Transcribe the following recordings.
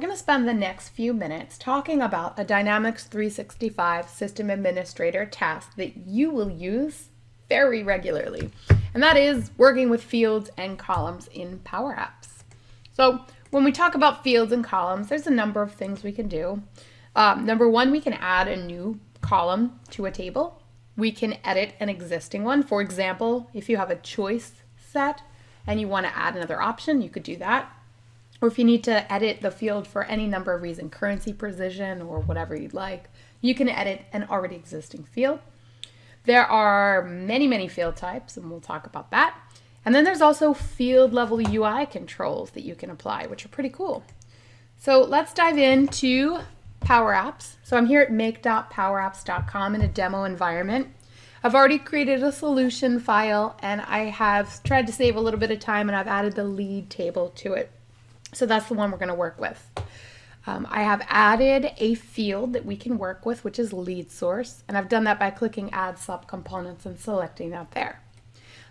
going to spend the next few minutes talking about a Dynamics 365 System Administrator task that you will use very regularly, and that is working with fields and columns in Power Apps. So when we talk about fields and columns, there's a number of things we can do. Number one, we can add a new column to a table. We can edit an existing one. For example, if you have a choice set and you want to add another option, you could do that. Or if you need to edit the field for any number of reasons, currency precision or whatever you'd like, you can edit an already existing field. There are many field types, and we'll talk about that. And then there's also field level UI controls that you can apply, which are pretty cool. So let's dive into Power Apps. So I'm here at make.powerapps.com in a demo environment. I've already created a solution file, and I have tried to save a little bit of time, and I've added the lead table to it. So that's the one we're going to work with. I have added a field that we can work with, which is lead source, and I've done that by clicking add subcomponents and selecting that there.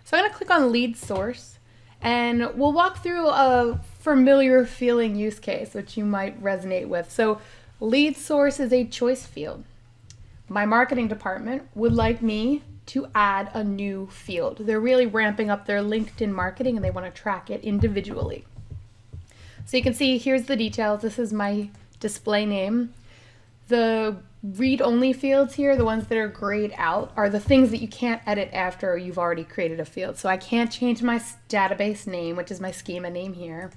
So I'm going to click on lead source, and we'll walk through a familiar feeling use case, which you might resonate with. So lead source is a choice field. My marketing department would like me to add a new field. They're really ramping up their LinkedIn marketing, and they want to track it individually. So you can see here's the details. This is my display name. The read-only fields here, the ones that are grayed out, are the things that you can't edit after you've already created a field. So I can't change my database name, which is my schema name here.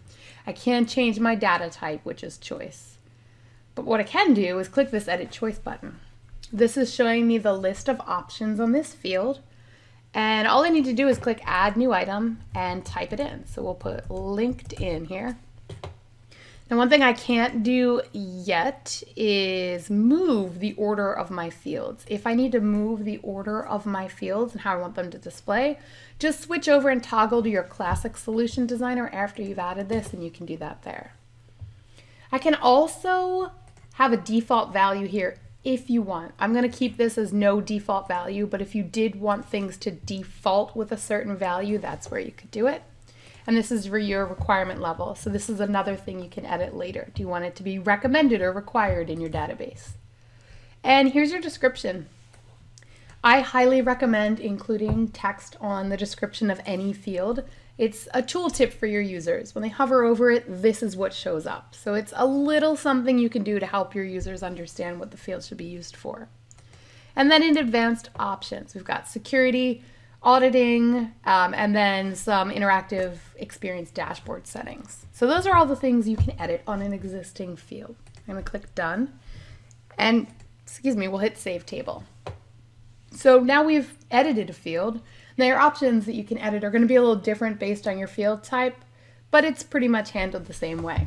I can't change my data type, which is choice. But what I can do is click this Edit Choice button. This is showing me the list of options on this field. And all I need to do is click Add New Item and type it in. So we'll put LinkedIn here. Now, one thing I can't do yet is move the order of my fields. If I need to move the order of my fields and how I want them to display, just switch over and toggle to your classic solution designer after you've added this, and you can do that there. I can also have a default value here if you want. I'm going to keep this as no default value, but if you did want things to default with a certain value, that's where you could do it. And this is for your requirement level. So this is another thing you can edit later. Do you want it to be recommended or required in your database? And here's your description. I highly recommend including text on the description of any field. It's a tooltip for your users. When they hover over it, this is what shows up. So it's a little something you can do to help your users understand what the field should be used for. And then in advanced options, we've got security, auditing, and then some interactive experience dashboard settings. So those are all the things you can edit on an existing field. I'm going to click Done, and we'll hit Save Table. So now we've edited a field. Now your options that you can edit are going to be a little different based on your field type, but it's pretty much handled the same way.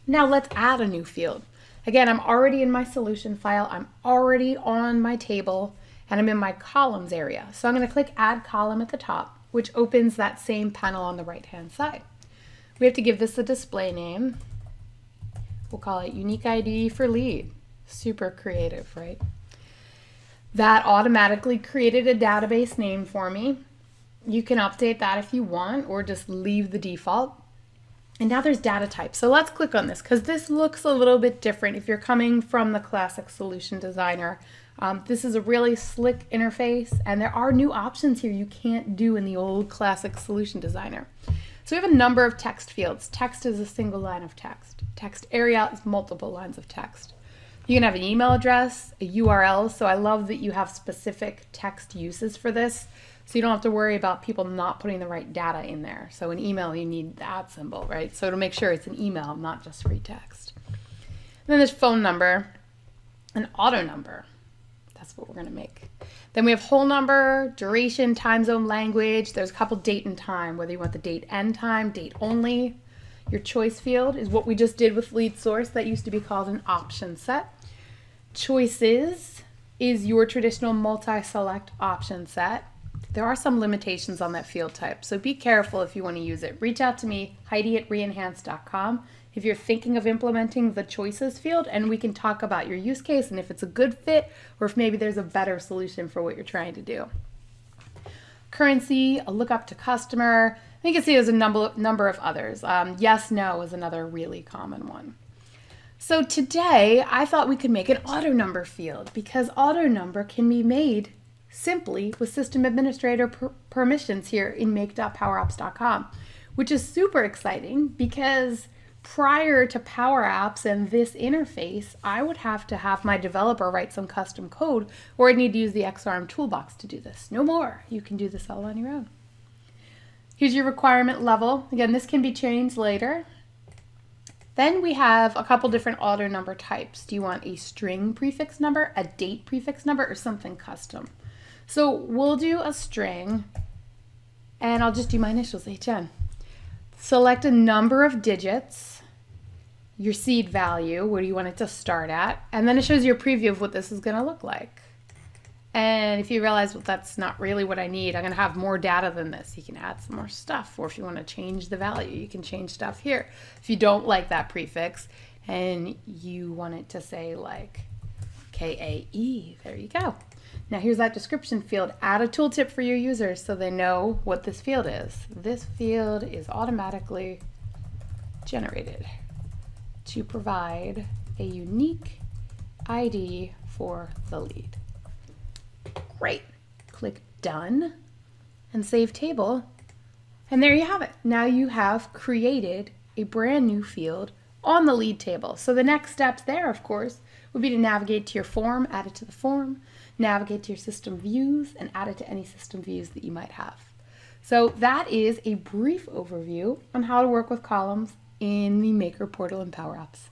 Now let's add a new field. Again, I'm already in my solution file. I'm already on my table, and I'm in my columns area. So I'm going to click Add Column at the top, which opens that same panel on the right-hand side. We have to give this a display name. We'll call it Unique ID for Lead. Super creative, right? That automatically created a database name for me. You can update that if you want, or just leave the default. And now there's data type. So let's click on this, because this looks a little bit different if you're coming from the classic solution designer. This is a really slick interface, and there are new options here you can't do in the old classic solution designer. So we have a number of text fields. Text is a single line of text. Text area is multiple lines of text. You can have an email address, a URL, so I love that you have specific text uses for this, so you don't have to worry about people not putting the right data in there. So in email, you need the @ symbol, right? So to make sure it's an email, not just free text. And then there's phone number, an auto number. That's what we're going to make. Then we have whole number, duration, time zone, language. There's a couple date and time, whether you want the date and time, date only. Your choice field is what we just did with lead source. That used to be called an option set. Choices is your traditional multi-select option set. There are some limitations on that field type, so be careful if you want to use it. Reach out to me, Heidi@reenhance.com, if you're thinking of implementing the choices field, and we can talk about your use case and if it's a good fit or if maybe there's a better solution for what you're trying to do. Currency, a lookup to customer. You can see there's a number of others. Yes, no is another really common one. So today I thought we could make an auto number field because auto number can be made simply with system administrator permissions here in make.powerapps.com, which is super exciting because prior to Power Apps and this interface, I would have to have my developer write some custom code, or I'd need to use the XRM toolbox to do this. No more. You can do this all on your own. Here's your requirement level. Again, this can be changed later. Then we have a couple different auto number types. Do you want a string prefix number, a date prefix number, or something custom? So we'll do a string, and I'll just do my initials, HN. Select a number of digits, your seed value, where do you want it to start at, and then it shows you a preview of what this is going to look like. And if you realize, well, that's not really what I need, I'm going to have more data than this, you can add some more stuff. Or if you want to change the value, you can change stuff here. If you don't like that prefix and you want it to say like KAE, there you go. Now here's that description field. Add a tooltip for your users so they know what this field is. This field is automatically generated to provide a unique ID for the lead. Great. Click Done and Save Table. And there you have it. Now you have created a brand new field on the lead table. So the next steps there, of course, would be to navigate to your form, add it to the form, navigate to your system views, and add it to any system views that you might have. So that is a brief overview on how to work with columns in the Maker portal in Power Apps.